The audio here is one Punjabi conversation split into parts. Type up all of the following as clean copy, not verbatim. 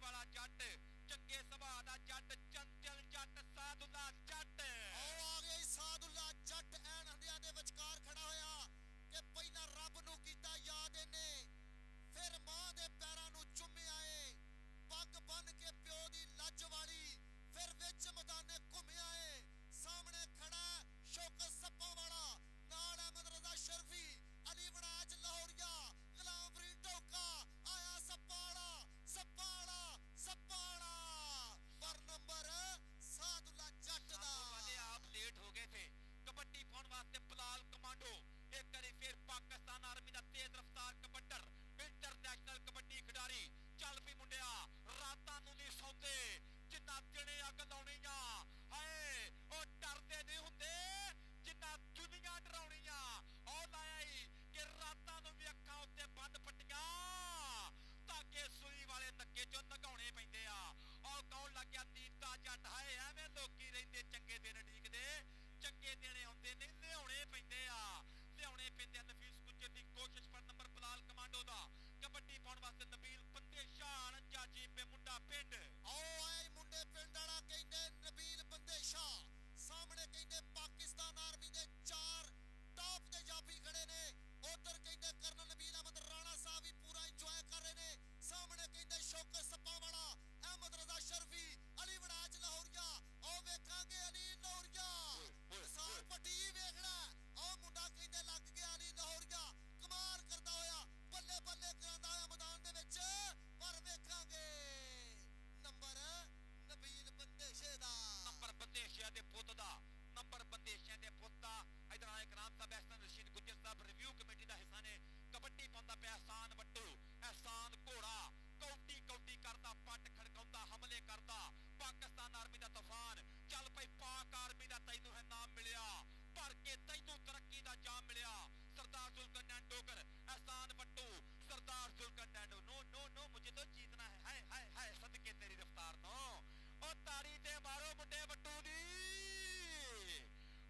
ਵਾਲਾ ਜੱਟ, ਚੰਗੇ ਸੁਭਾਅ ਦਾ ਜੱਟ, ਚੰਚਲ ਜੱਟ, ਸਾਧੂਲਾ ਜੱਟ। ਆ ਗਿਆ ਸਾਧੂਲਾ ਜੱਟ ਐਨ ਹੰਡਿਆਂ ਦੇ ਵਿਚਕਾਰ ਖੜਾ ਹੋਇਆ ਕਿ ਪਹਿਲਾਂ ਰੱਬ ਨੂੰ ਕੀਤਾ ਯਾਦ ਇਹਨੇ, ਫਿਰ ਮਾਂ ਦੇ ਪੈਰਾਂ ਨੂੰ ਚੁੰਮਿਆ ਏ, ਪੱਗ ਬੰਨ ਕੇ ਪਿਓ ਦੀ ਲੱਜ ਵਾਲੀ, ਫਿਰ ਵਿੱਚ ਮੈਦਾਨੇ ਘੁੰਮਿਆ ਏ। ਸਾਹਮਣੇ ਖੜਾ ਸ਼ੌਕਤ ਸੱਪਾਂ ਵਾਲਾ, ਨਾਲ ਅਹਿਮਦ ਰਜ਼ਾ ਸ਼ਰਫੀ, ਅਲੀ ਵੜੈਚ ਲਾਹੌਰੀਆ, ਗੁਲਾਮ ਫਰੀਦ ਢੋਕਾ, ਆਇਆ ਸੱਪਾਂ ਵਾਲਾ, ਸੱਪਾਂ ਵਾਲਾ, ਸੱਪਾਂ ਵਾਲਾ, ਪਰ ਨੰਬਰ ਸਾਧੂਲਾ ਜੱਟ ਦਾ। वाले आप लेट हो गए थे कबड्डी पाने वास्ते। बिलाल कमांडो एक बार फिर पाकिस्तान आर्मी का तेज रफ्तार कबड्डर, इंटरनेशनल कबड्डी खिडारी। चल पी मुंडिया, रातां नूं नहीं सौंदे जिन्ना दिने अग लाउणी आ, हाय ओ डरदे नहीं हुंदे जिन्ना दुनिया डराउणी आ। ओ लाया ही कि रातां नूं भी अखां उत्ते बंद पट्टियां, धागे सूई वाले नक्के चों नगाउणे पैंदे आ। ओ कौन लग गया नीता जट, हाय एवें लोकी रहिंदे चंगे दिन ढीकदे, चंगे दिन आउंदे नहीं, लियाउणे पैंदे आ, लियाउणे पैंदे। नफीस गुज्जर दी कोशिश पर नंबर बिलाल कमांडो दा कबड्डी पाउण वास्ते नबील बंदे शाह जाजी पे मुंडा पिंड। आओ आए मुंडे पिंड वाला कहंदे नबील बंदे शाह, सामने कहंदे पाकिस्तान आर्मी दे 4 टॉप दे जाफी खड़े ने, उधर कहंदे कर्नल नबील अहमद राणा साहब भी पूरा इंजॉय कर रहे ने, सामने कहंदे शौकत सप्पा वाला, अहमद रजा शर्फी, अली वड़ैच लाहौरिया। आओ वेखांगे अली लाहौरिया, साल पट्टी वेखना, आओ मुंडा कहंदे लग गया अली लाहौरिया, कमाल करदा होया, बल्ले बल्ले करांदा होया मैदान दे विच, पर वेखांगे नंबर नबील बंदेशे दा। नंबर बंदेशिया दे पुੱਤ ਦਾ, नंबर बंदेशिया दे पुੱਤ ਦਾ। इधर आए कराम साहब, एहसन रशीद गुज्जर साहब रिव्यू कमेटी ਦਾ ਹਿੱਸਾ ਨੇ। कबड्डी पाਉਂਦਾ ਪਿਆ एहसान ਵੱਟੂ, एहसान घोड़ा, कौटी कौटी करदा, पट खड़काउंदा, हमले करदा। पाकिस्तान आर्मी दा तूफान, चल पई पाक आर्मी दा तैनू है नाम मिलिया, भर के तैनू तरक्की दा जाम मिलिया। सरदार जुल्करनैन डोगर, एहसान वट्टू, सरदार जुल्करनैन, नो नो नो मुझे तो जीतना है, हाय हाय हाय सदके तेरी रफ्तार नो। ओ ताड़ी ते मारो मुंडे वट्टू दी,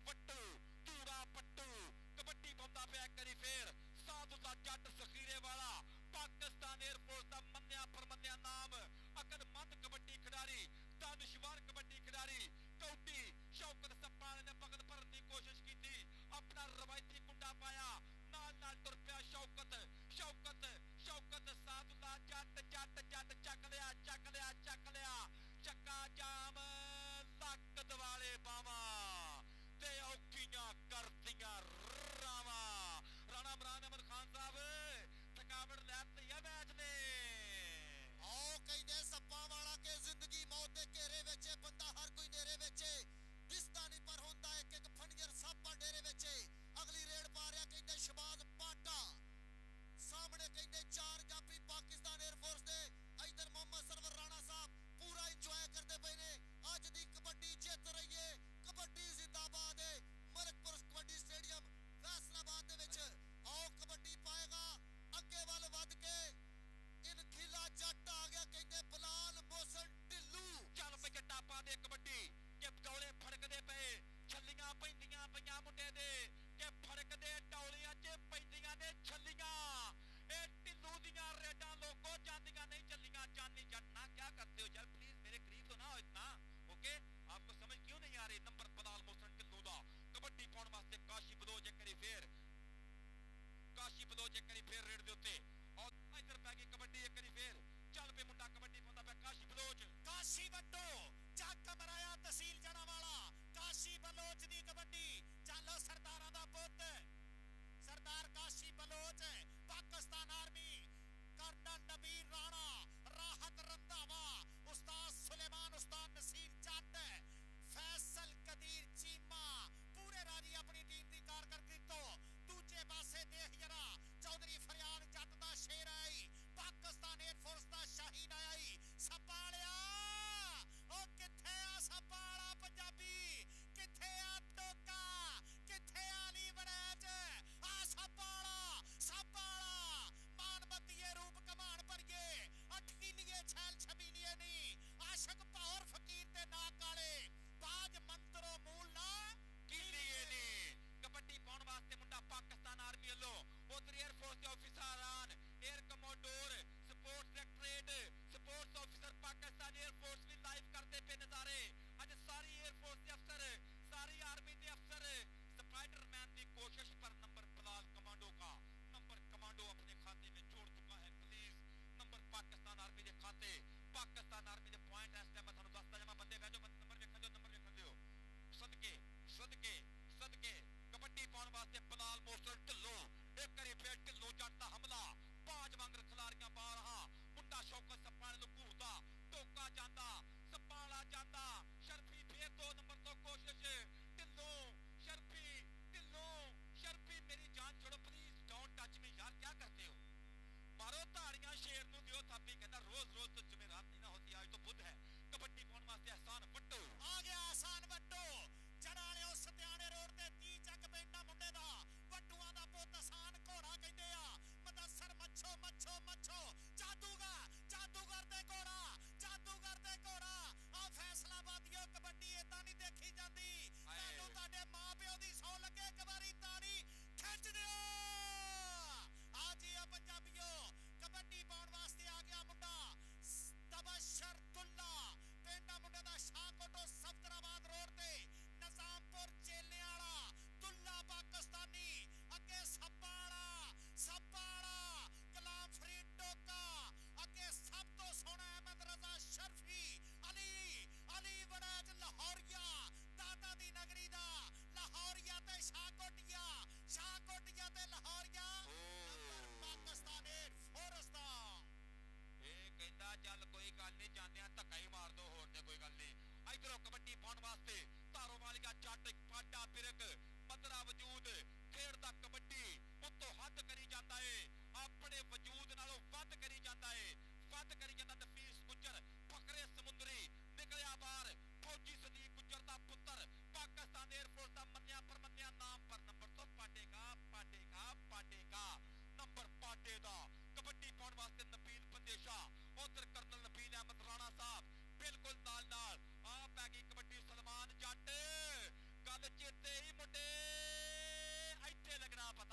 वट्टू धूड़ा पट्टू। कबड्डी पाਉਂਦਾ ਪਿਆ ਇੱਕ ਵਾਰੀ ਫੇਰ ਸਾਧੂਲਾ ਜੱਟ ਜ਼ਖੀਰੇ ਵਾਲਾ, पाकिस्तान एयरफोर्स का मन्निया परमन्निया नाम, अकदमंद कबड्डी खिडारी, दानिशवर कबड्डी खिडारी। कौटी शौकत सप्पा ने भगत भरन की कोशिश की थी, अपना रवायती कुंडा पाया, नाल नाल तुर पिया शौकत, शौकत शौकत। साधूला जट जट जट चक लिया, चक लिया, चक लिया, चक्का जाम, लक दवाले बावा ते औखियां करदियां रावा। राणा इमरान अहमद खान साहब थकावट लैती है मैच ने। आओ कहंदे सप्पा वाला के जिंदगी मौत दे घेरे विच बंदा हर कोई नेरे विच दिसदा नहीं, पर हुंदा एक एक फंडियर सप्पा डेरे विच। अगली रेड पा रहा कहंदे शहबाज पाटा, सामने कहंदे 4 जाफी पाकिस्तान एयरफोर्स दे। इधर मोहम्मद सरवर राणा साहब पूरा इंजॉय करते पे ने। अज दी कबड्डी जित रही है, कबड्डी जिंदाबाद है। मलकपुर कबड्डी स्टेडियम फैसलाबाद दे विच आओ कबड्डी पाएगा अगे वल वध के। इन खिला जट आ गया कहंदे बिलाल मोहसन ढिल्लू। चल पे जट्टा पा दे कबड्डी के डौले फड़कदे पे, छल्लियां पैंदियां पईयां मुंडे दे के फड़कदे डौलियां च पैंदियां ने छल्लियां। ए ढिल्लू दियां रेडां लोगो जांदियां नहीं चल्लियां। जानी जट ना क्या करते हो यार, प्लीज मेरे करीब तो ना हो इतना, ओके? आपको समझ क्यों नहीं आ रही? नंबर बिलाल मोहसन ढिल्लू दा कबड्डी पाउण वास्ते काशी बलोच एक बारी फेर, काशी बलोच एक बारी फेर रेड दे उत्ते। और इधर पै गई कबड्डी एक बारी फेर, चल पे मुंडा कबड्डी पाਉਂਦਾ ਪਿਆ काशी बलोच। काशी वड्डो जग मराया तहसील जड़ा वाला, काशी बलोच दी कबड्डी। चलो सरदारां ਕਬੱਡੀ ਪਾਉਣ ਵਾਸਤੇ ਧਾਰੋਂ ਵਾਲੀਆ ਜੱਟ ਪਾਡਾ ਬਿਰਕ ਮਦਰਾ ਵਜੂਦ ਖੇਡਦਾ ਕਬੱਡੀ ਉੱਤੋਂ ਹੱਦ ਕਰੀ ਜਾਂਦਾ ਏ ਆਪਣੇ ਵਜੂਦ ਨਾਲੋਂ ਵੱਧ ਕਰੀ ਜਾਂਦਾ ਏ ਵੱਧ ਕਰੀ ਜਾਂਦਾ ਨਫੀਸ ਗੁੱਜਰ ਫਕਰੇ ਸਮੁੰਦਰੀ ਨਿਕਲਿਆ ਬਾਹਰ ਫੌਜੀ ਸਦੀਕ ਗੁੱਜਰ ਦਾ ਪੁੱਤਰ ਪਾਕਿਸਤਾਨ 에ਅਰਫੋਰਸ ਦਾ ਮੰਨਿਆ ਪਰਮੰਨਿਆ ਨਾਮ ਪਰ ਨੰਬਰ ਤੋਂ ਪਾਟੇਗਾ ਨੰਬਰ ਪਾਟੇ ਦਾ ਕਬੱਡੀ ਪਾਉਣ ਵਾਸਤੇ ਨਬੀਲ ਬੰਦੇਸ਼ਾ ਉਧਰ ਕਰਨਲ ਨਬੀਲ ਅਹਿਮਦ ਰਾਣਾ ਸਾਹਿਬ ਬਿਲਕੁਲ ਨਾਲ ਆ ਪੈ ਗਈ ਕਬੱਡੀ ਸਲਮਾਨ ਜੱਟ ਗੱਲ ਚੇਤੇ ਹੀ ਮੁੰਡੇ ਇੱਥੇ ਲੱਗਣਾ ਪਤਾ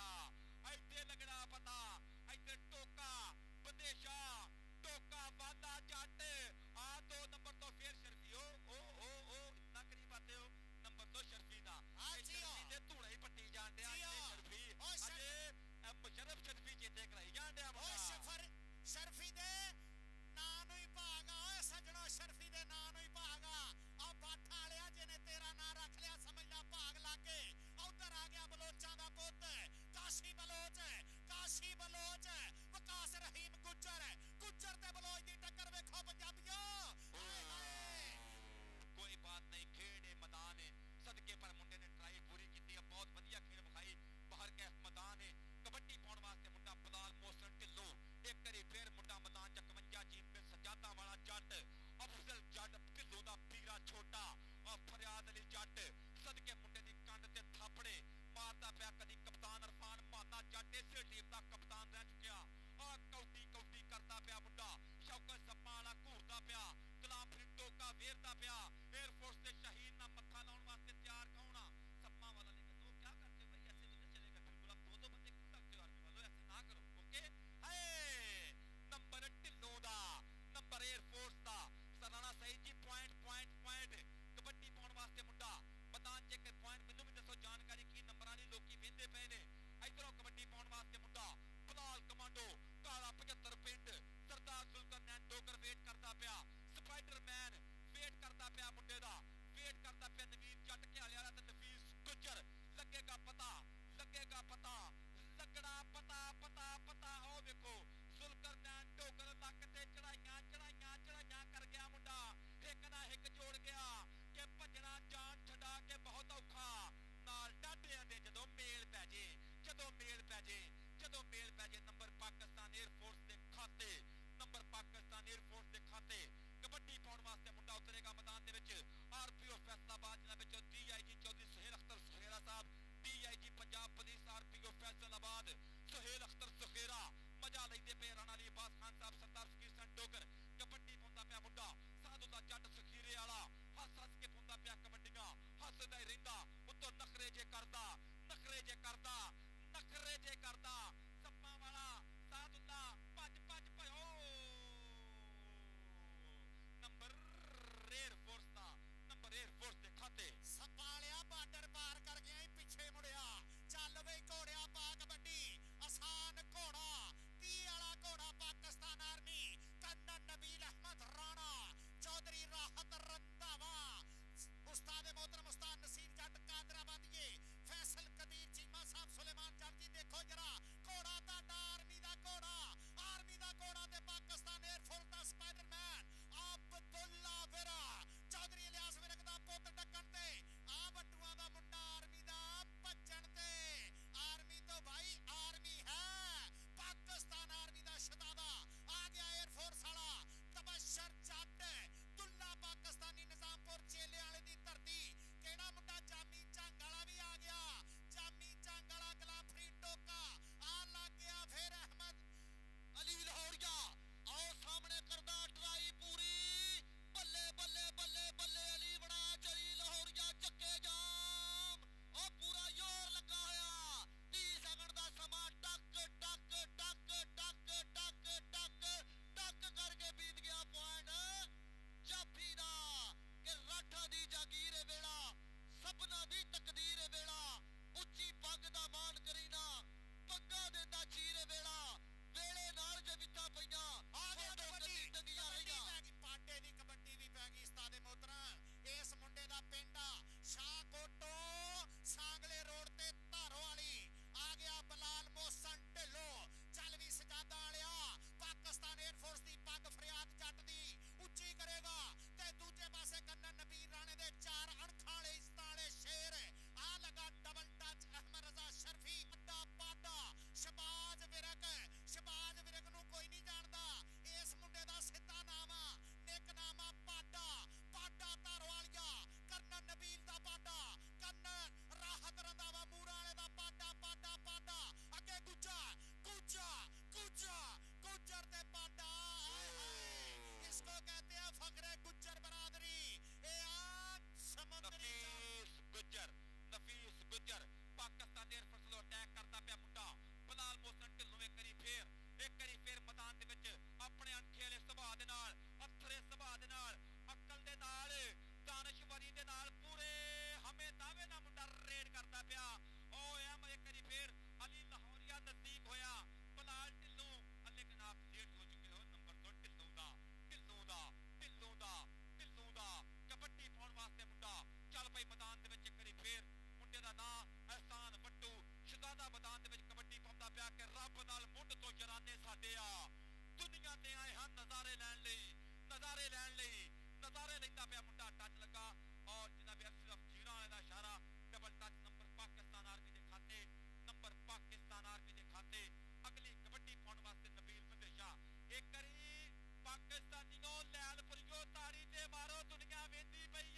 ਨਜ਼ਾਰੇ ਲੈਂਦਾ ਪਿਆ ਮੁੰਡਾ ਟੱਚ ਲੱਗਾ ਔਰ ਜਿੰਨਾ ਵੀ ਸਿਰਫ ਜੀਣਾ ਵਾਲੇ ਦਾ ਇਸ਼ਾਰਾ double touch number Pakistan army ਦੇ ਖਾਤੇ ਅਗਲੀ ਕਬੱਡੀ ਪਾਉਣ ਵਾਸਤੇ ਨਬੀਲ ਬੰਦੇਸ਼ਾ ਇੱਕ ਵਾਰੀ ਪਾਕਿਸਤਾਨੀਓ ਲੈਣ ਫਰਿਓ ਤਾੜੀ ਤੇ ਮਾਰੋ ਦੁਨੀਆ ਵੇਂਦੀ ਪਈ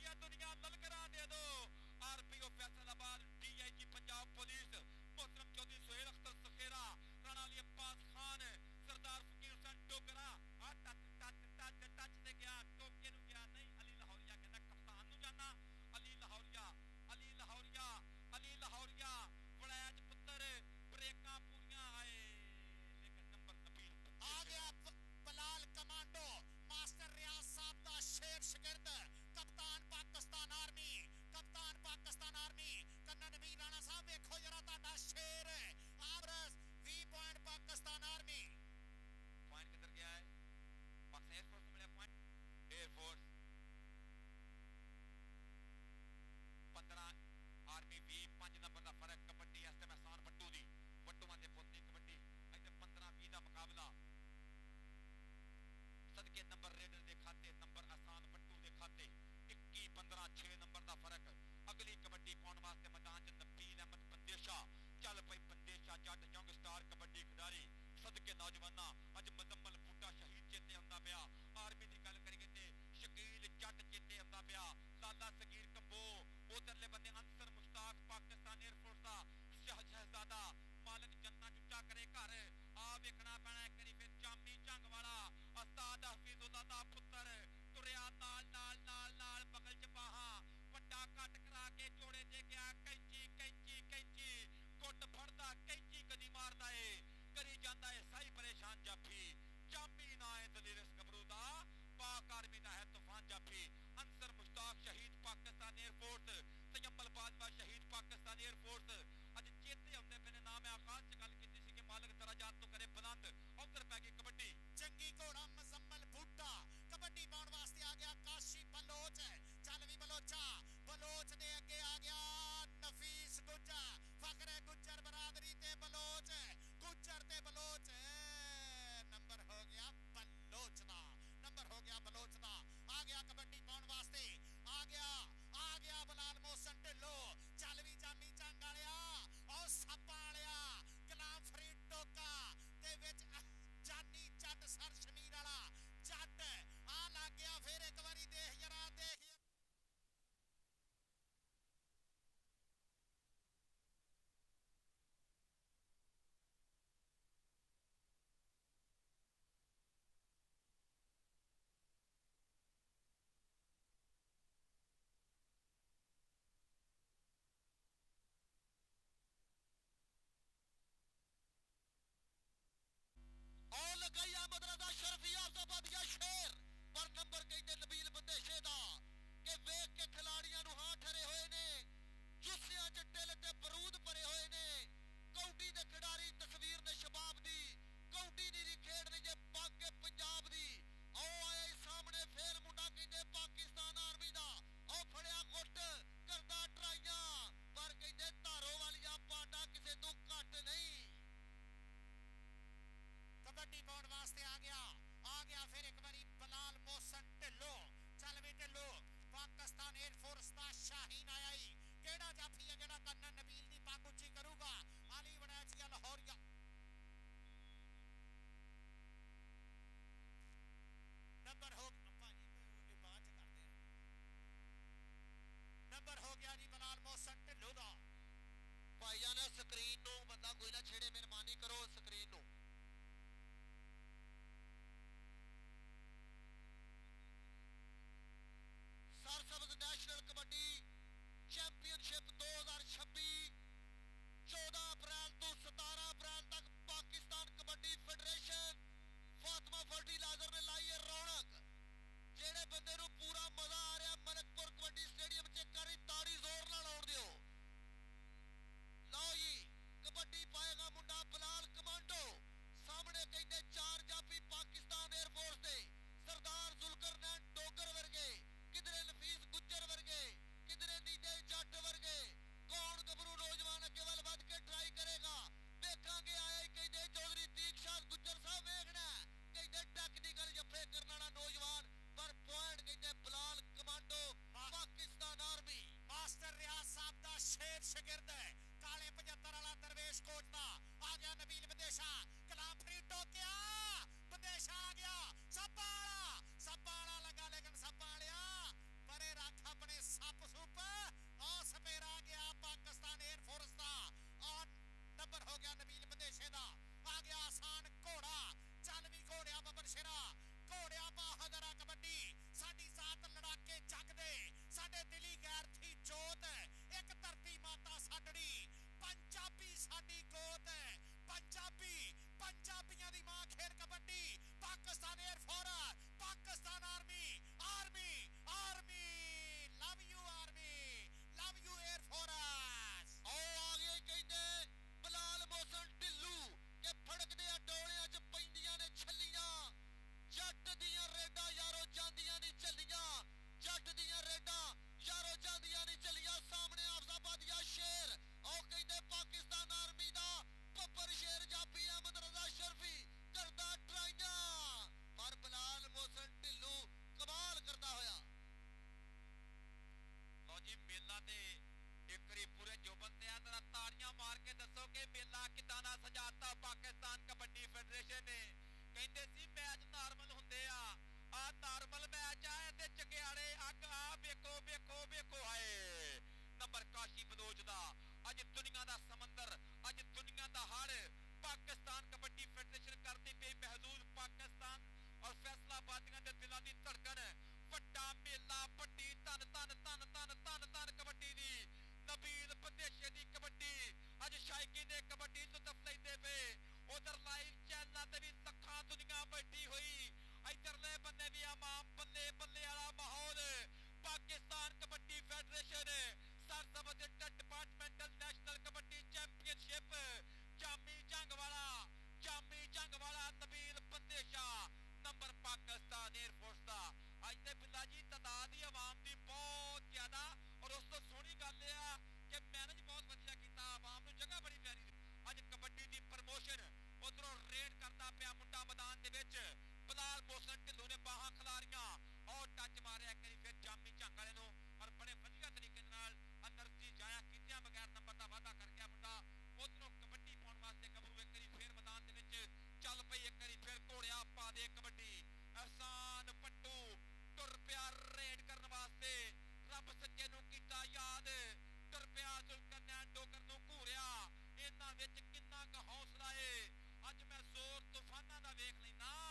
ਆ ਦੁਨੀਆ ਲਲਕਰਾਂ ਦੇ ਦੋ ਆਰਪੀਓ ਫੈਸਲਾਬਾਦ ਡੀਆਈਜੀ ਪੰਜਾਬ ਪੁਲਿਸ ਮੁਹਤਰਮ ਚੌਧਰੀ ਸੁਹੇਲ ਅਖਤਰ ਸਖੇਰਾ ਰਾਣਾ ਅਲੀ ਅब्बास ਖਾਨ ਸਰਦਾਰ ਫਕੀਰ ਹੁਸੈਨ ਡੋਗਰਾ ਆ ਟੱਚ ਤੇ ਗਿਆ ਟੋਕੇ ਨੂੰ ਗਿਆ ਨਹੀਂ ਅਲੀ ਲਾਹੌਰੀਆ ਕਹਿੰਦਾ ਕਪਤਾਨ ਨੂੰ ਜਾਣਾ ਅਲੀ ਲਾਹੌਰੀਆ ਵੜੈਚ ਪੁੱਤਰ ਬ੍ਰੇਕਾਂ ਪੂਰੀਆਂ ਆਏ ਲੇਕਿਨ ਨੰਬਰ ਨਬੀਲ ਆ ਗਿਆ ਬਲਾਲ ਕਮਾਂਡੋ ਮਾਸਟਰ ਰਿਆਜ਼ ਸਾਹਿਬ ਦਾ ਸ਼ੇਰ ਸ਼ਾਗਿਰਦ ਕਪਤਾਨ ਪਾਕਿਸਤਾਨ ਆਰਮੀ ਕੰਨਾ ਨਬੀਲ ਰਾਣਾ ਸਾਹਿਬ ਵੇਖੋ ਜਰਾ ਤੁਹਾਡਾ ਸ਼ੇਰ hours 20 point Pakistan army point ਕਿੱਧਰ ਗਿਆ ਹੈ ਪਾਕਿਸਤਾਨ 에ਅਰਫੋਰਸ ਨੂੰ ਮਿਲਿਆ ਪੁਆਇੰਟ 에ਅਰਫੋਰਸ 15 ਆਰਮੀ 20 5 ਨੰਬਰ ਦਾ ਫਰਕ ਕਬੱਡੀ ਇਸ ਟਾਈਮ ਆਸਾਨ ਵੱਟੂਆਂ ਦੇ ਪੁੱਤ ਦੀ ਕਬੱਡੀ ਇੱਥੇ 15-20 ਦਾ ਮੁਕਾਬਲਾ ਸਦਕੇ ਨੰਬਰ ਰੇਡਰ ਦੇ ਖਾਤੇ ਨੰਬਰ ਆਸਾਨ ਵੱਟੂ ਦੇ ਖਾਤੇ 21-15 6 ਨੰਬਰ ਦਾ ਫਰਕ ਅਗਲੀ ਕਬੱਡੀ ਪਾਉਣ ਵਾਸਤੇ ਮੈਦਾਨ 'ਚ ਨਬੀਲ ਅਹਿਮਦ ਬੰਦੇਸ਼ਾ ਚੱਲ ਪਈ ਬੰਦੇਸ਼ਾ ਜੱਟ ਜੰਗ ਸਟਾਰ ਕਬੱਡੀ ਖਿਡਾਰੀ ਸਦਕੇ ਨੌਜਵਾਨਾਂ ਅੱਜ ਮੁਜ਼ੰਮਲ ਬੂਟਾ ਸ਼ਹੀਦ ਚੇਤੇ ਆਉਂਦਾ ਪਿਆ ਆਰਮੀ ਦੀ ਗੱਲ ਕਰੀਏ ਤੇ ਸ਼ਕੀਲ ਜੱਟ ਚੇਤੇ ਆਉਂਦਾ ਪਿਆ ਲਾਲਾ ਸਗੀਰ ਕੰਬੋ ਉਧਰਲੇ ਬੰਦੇ ਅੰਸਰ ਮੁਸ਼ਤਾਕ ਪਾਕਿਸਤਾਨ 에ਅਰਫੋਰਸ ਦਾ ਸ਼ਹਿਜ਼ਾਦਾ ਮਾਲਕ ਜੰਨਾ ਚੁੱਚਾ ਕਰੇ ਘਰ ਆ ਵੇਖਣਾ ਪੈਣਾ ਇੱਕ ਵਾਰੀ ਫਿਰ ਚਾਮੀ ਝੰਗ ਵਾਲਾ ਉਸਤਾਦ ਹਫੀਜ਼ੁੱਲਾ ਦਾ ਪੁੱਤਰ ਤੁਰਿਆ ਨਾਲ ਬਗਲ 'ਚ ਬਾਹਾਂ ਵੱਡਾ ਕੱਟ ਕਰਾ ਕੇ ਜੋੜੇ ਤੇ ਗਿਆ ਕੈਂਚੀ ਗੁੱਟ ਫੜਦਾ ਕੈਂਚੀ ਕਦੀ ਮਾਰਦਾ ਏ ਕਰੀ ਜਾਂਦਾ ਏ ਸਾਈ ਪਰੇਸ਼ਾਨ ਜਾਫੀ ਚਾਮੀ ਨਾ ਏ ਦਲੀਰਸ ਗੱਭਰੂ ਦਾ ਪਾਕ ਆਰਮੀ ਦਾ ਹੈ ਤੂਫਾਨ ਜਾਫੀ ਅੰਸਰ ਮੁਸ਼ਤਾਕ ਸ਼ਹੀਦ ਪਾਕਿਸਤਾਨ 에ਅਰਫੋਰਸ ਤਯੰਮਲ ਬਾਜਵਾ ਸ਼ਹੀਦ ਪਾਕਿਸਤਾਨ 에ਅਰਫੋਰਸ ਅੱਜ ਚੇਤੇ ਆਉਂਦੇ ਪਏ ਨੇ ਨਾ ਮੈਂ ਆਕਾਸ਼ 'ਚ ਗੱਲ ਕੀਤੀ ਸੀ ਕਿ ਮਾਲਕ ਦਰਾਜਾਤ ਤੋਂ ਕਰੇ ਬੁਲੰਦ ਉਧਰ ਪੈ ਗਈ ਕਬੱਡੀ ਚੰਗੀ ਘੋੜਾ ਮੁਜ਼ੰਮਲ ਬੂਟਾ ਕਬੱਡੀ ਪਾਉਣ ਵਾਸਤੇ ਆ ਗਿਆ ਕਾਸ਼ੀ ਬਲੋਚ ਚੱਲ ਵੀ ਬਲੋਚ ਦੇ ਅੱਗੇ ਆ ਗਿਆ ਨਫੀਸ ਗੁੱਜਰ ਫਖਰੇ ਗੁੱਜਰ ਬਰਾਦਰੀ ਤੇ ਬਲੋਚ ਨੰਬਰ ਹੋ ਗਿਆ ਬਲੋਚ ਦਾ ਆ ਗਿਆ ਕਬੱਡੀ ਪਾਉਣ ਵਾਸਤੇ ਆ ਗਿਆ ਬਲਾਲ ਮੋਹਸਨ ਢਿੱਲੋਂ ਚੱਲ ਵੀ ਜਾਮੀ ਝੰਗ ਵਾਲਿਆ ਉਹ ਸੱਪਾਂ ਵਾਲਿਆ ਗੁਲਾਮ ਫਰੀਦ ਟੋਕਾ ਤੇ ਵਿੱਚ ਜਾਨੀ ਜੱਟ ਸਰ ਸ਼ਮੀਰ ਵਾਲਾ ਜੱਟ ਆ ਲੱਗ ਗਿਆ ਫੇਰ ਇੱਕ ਵਾਰੀ ਦੇਖ ਜਰਾ ਲਗਾਈ ਅਹਿਮਦ ਰਜ਼ਾ ਸ਼ਰਫੀਆ ਤੋਂ ਵਧੀਆ ਸ਼ੇਰ ਪਰ ਨੰਬਰ ਕਹਿੰਦੇ ਨਬੀਲ ਬੰਦੇਸ਼ੇ ਦਾ ਕਿ ਵੇਖ ਕੇ ਖਿਲਾੜੀਆਂ ਨੂੰ ਹਾਂ ਠਰੇ ਹੋਏ ਨੇ ਜੁੱਸਿਆਂ 'ਚ ਢਿੱਲ ਤੇ ਬਰੂਦ ਭਰੇ ਹੋਏ ਨੇ ਕੌਡੀ ਦੇ ਖਿਡਾਰੀ ਤਸਵੀਰ ਨੇ ਸ਼ਬਾਬ ਦੀ ਕੌਡੀ ਦੀ ਖੇਡ ਨਹੀਂ ਜੇ ਪੱਗ ਪੰਜਾਬ ਦੀ ਆਓ ਆਏ ਸਾਹਮਣੇ ਫੇਰ ਮੁੰਡਾ ਕਹਿੰਦੇ ਪਾਕਿਸਤਾਨ ਆਰਮੀ ਦਾ ਉਹ ਫੜਿਆ ਗੁੱਟ ਕਰਦਾ ਟਰਾਈਆਂ ਪਰ ਕਹਿੰਦੇ ਧਾਰੋ ਵਾਲੀਆਂ ਪਾਟਾ ਕਿਸੇ ਤੋਂ ਘੱਟ ਨਹੀਂ ਕਬੱਡੀ ਪਾਉਣ ਵਾਸਤੇ ਆ ਗਿਆ ਫਿਰ ਇੱਕ ਵਾਰੀ ਬਲਾਲ ਮੋਹਸਨ ਢਿੱਲੋਂ ਚੱਲ ਵੀ ਢਿੱਲੋਂ ਪਾਕਿਸਤਾਨ 에ਅਰਫੋਰਸ ਦਾ ਸ਼ਾਹੀਨ ਆਇਆ ਈ ਕਿਹੜਾ ਜਾਫੀ ਹੈ ਜਿਹੜਾ ਕੰਨਾ ਨਬੀਲ ਦੀ ਪੱਗ ਉੱਚੀ ਕਰੂਗਾ ਆਲੀ ਵੜੈਚੀਆ ਲਾਹੌਰੀਆ ਨੰਬਰ ਹੋ ਭਾਜੀ ਇਹ ਬਾਅਦ ਚ ਕਰਦੇ ਆ ਨੰਬਰ ਹੋ ਗਿਆ ਜੀ ਬਲਾਲ ਮੋਹਸਨ ਢਿੱਲੋਂ ਦਾ ਭਾਈਆਂ ਨੇ ਸਕਰੀਨ ਨੂੰ ਬੰਦਾ ਕੋਈ ਨਾ ਛੇੜੇ ਮਿਹਰਬਾਨੀ ਕਰੋ ਸਕਰੀਨ ਨੂੰ ਸਰਸਬਜ਼ ਨੈਸ਼ਨਲ ਕਬੱਡੀ ਚੈਂਪੀਅਨਸ਼ਿਪ 2026 14 ਅਪ੍ਰੈਲ ਤੋਂ 17 ਅਪ੍ਰੈਲ ਤੱਕ ਪਾਕਿਸਤਾਨ ਕਬੱਡੀ ਫੈਡਰੇਸ਼ਨ ਫਾਤਮਾ ਫਰਟੀਲਾਈਜ਼ਰ ਨੇ ਲਾਈ ਹੈ ਰੌਣਕ ਜਿਹੜੇ ਬੰਦੇ ਨੂੰ ਪੂਰਾ ਮਜ਼ਾ ਆ ਰਿਹਾ ਮਲਕਪੁਰ ਕਬੱਡੀ ਸਟੇਡੀਅਮ 'ਚ ਇੱਕ ਵਾਰੀ ਤਾੜੀ ਜ਼ੋਰ ਨਾਲ ਆਉਣ ਦਿਓ ਲਓ ਜੀ ਕਬੱਡੀ ਪਾਏਗਾ ਮੁੰਡਾ ਬਲਾਲ ਕਮਾਂਡੋ ਸਾਹਮਣੇ ਕਹਿੰਦੇ ਚਾਰ ਜਾਫੀ ਪਾਕਿਸਤਾਨ 에ਅਰਫੋਰਸ ਦੇ ਸਰਦਾਰ ਜ਼ੁਲਕਰਨੈਨ ਡੋਗਰ ਵਰਗੇ ਕਿਧਰੇ ਨਫੀਸ ਗੁੱਜਰ ਵਰਗੇ ਕਿਧਰੇ ਨੀਜੇ ਜੱਟ ਵਰਗੇ ਕੌਣ ਅੱਜ ਦੁਨੀਆ ਦਾ ਸਮੁੰਦਰ, ਅੱਜ ਦੁਨੀਆ ਦਾ ਹੜ ਪਾਕਿਸਤਾਨ ਕਬੱਡੀ ਫੈਡਰੇਸ਼ਨ ਕਰਦੀ ਪਈ ਮਹਿਦੂਦ ਪਾਕਿਸਤਾਨ ਔਰ ਫੈਸਲਾਬਾਦੀਆਂ ਦੇ ਦਿਲਾਂ ਦੀ ਧੜਕਣ। ਵੱਡਾ ਮੇਲਾ, ਵੱਡੀ ਧੰਨ ਧੰਨ ਧੰਨ ਧੰਨ ਧੰਨ ਧੰਨ ਕਬੱਡੀ ਦੀ, ਨਬੀਲ ਬੰਦੇਸ਼ੇ ਦੀ ਕਬੱਡੀ ਅੱਜ ਸ਼ਾਇਕੀ ਦੇ ਕਬੱਡੀ ਲੁਤਫ ਲੈਂਦੇ ਪਏ। ਉਧਰ ਲਾਈਵ ਚੈਨਲਾਂ ਤੇ ਵੀ ਲੱਖਾਂ ਦੁਨੀਆ ਬੈਠੀ ਹੋਈ, ਇਧਰਲੇ ਬੰਨੇ ਵੀ ਆਵਾਮ ਬੱਲੇ ਬੱਲੇ ਵਾਲਾ ਮਾਹੌਲ। ਪਾਕਿਸਤਾਨ ਕਬੱਡੀ ਫੈਡਰੇਸ਼ਨ ਸਰਸਬਦ ਡਿਪਾਰਟਮੈਂਟਲ ਨੈਸ਼ਨਲ ਕਬੱਡੀ ਚੈਂਪੀਅਨਸ਼ਿਪ ਜਾਮੀ ਜੰਗ ਵਾਲਾ ਨਬੀਲ ਬੰਦੇਸ਼ਾ ਨੰਬਰ ਪਾਕਿਸਤਾਨ 에ਅਰਫੋਰਸ ਦਾ। ਅੱਜ ਤੇ ਬਿੱਲਾ ਜੀ ਤਾਦਾਦ ਹੀ ਆਵਾਮ ਦੀ ਬਹੁਤ ਜ਼ਿਆਦਾ, ਔਰ ਉਸ ਤੋਂ ਸੋਹਣੀ ਗੱਲ ਇਹ ਆ ਕਿ ਮੈਨੇਜ ਬਹੁਤ ਵਧੀਆ ਕੀਤਾ, ਆਵਾਮ ਨੂੰ ਜਗ੍ਹਾ ਬੜੀ ਪਿਆਰੀ ਦਿੱਤੀ। ਅੱਜ ਕਬੱਡੀ ਦੀ ਪ੍ਰਮੋਸ਼ਨ ਉਧਰੋਂ ਰੇਡ ਕਰਦਾ ਪਿਆ ਮੁੰਡਾ ਮੈਦਾਨ ਦੇ ਵਿੱਚ, ਬਲਾਲ ਮੋਹਸਨ ਢਿੱਲੋਂ ਨੇ ਬਾਹਾਂ ਖਿਲਾਰੀਆਂ ਔਰ ਟੱਚ ਮਾਰਿਆ ਇੱਕ ਵਾਰੀ ਫਿਰ ਜਾਮੀ ਝੰਗ ਵਾਲੇ ਨੂੰ, ਔਰ ਬੜੇ ਵਧੀਆ ਤਰੀਕੇ ਨਾਲ ਐਨਰਜੀ ਜਾਇਆ ਕੀਤਿਆਂ ਬਗੈਰ ਨੰਬਰ ਦਾ ਵਾਅਦਾ ਕਰ ਗਿਆ ਮੁੰਡਾ। ਉਧਰੋਂ ਕਬੱਡੀ ਪਾਉਣ ਵਾਸਤੇ ਗੱਭਰੂ ਇੱਕ ਵਾਰੀ ਫਿਰ ਮੈਦਾਨ ਦੇ ਵਿੱਚ ਚੱਲ ਪਈ, ਇੱਕ ਵਾਰੀ ਫਿਰ ਘੋੜਿਆ ਪਾ ਦੇ ਕਬੱਡੀ। ਅਹਿਸਾਨ ਪੱਟੂ ਤੁਰ ਪਿਆ ਰੇਡ ਕਰਨ ਵਾਸਤੇ, ਰੱਬ ਸੱਚੇ ਨੂੰ ਕੀਤਾ ਯਾਦ, ਤੁਰ ਪਿਆ ਜ਼ੁਲਕਰਨੈਨ ਡੋਗਰ ਨੂੰ ਘੂਰਿਆ। ਇਹਨਾਂ ਵਿੱਚ ਕਿੰਨਾ ਕੁ ਹੌਸਲਾ ਏ, ਅੱਜ ਮੈਂ ਜ਼ੋਰ ਤੂਫਾਨਾਂ ਦਾ ਵੇਖ ਲੈਂਦਾ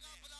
ਜਾਏਗਾ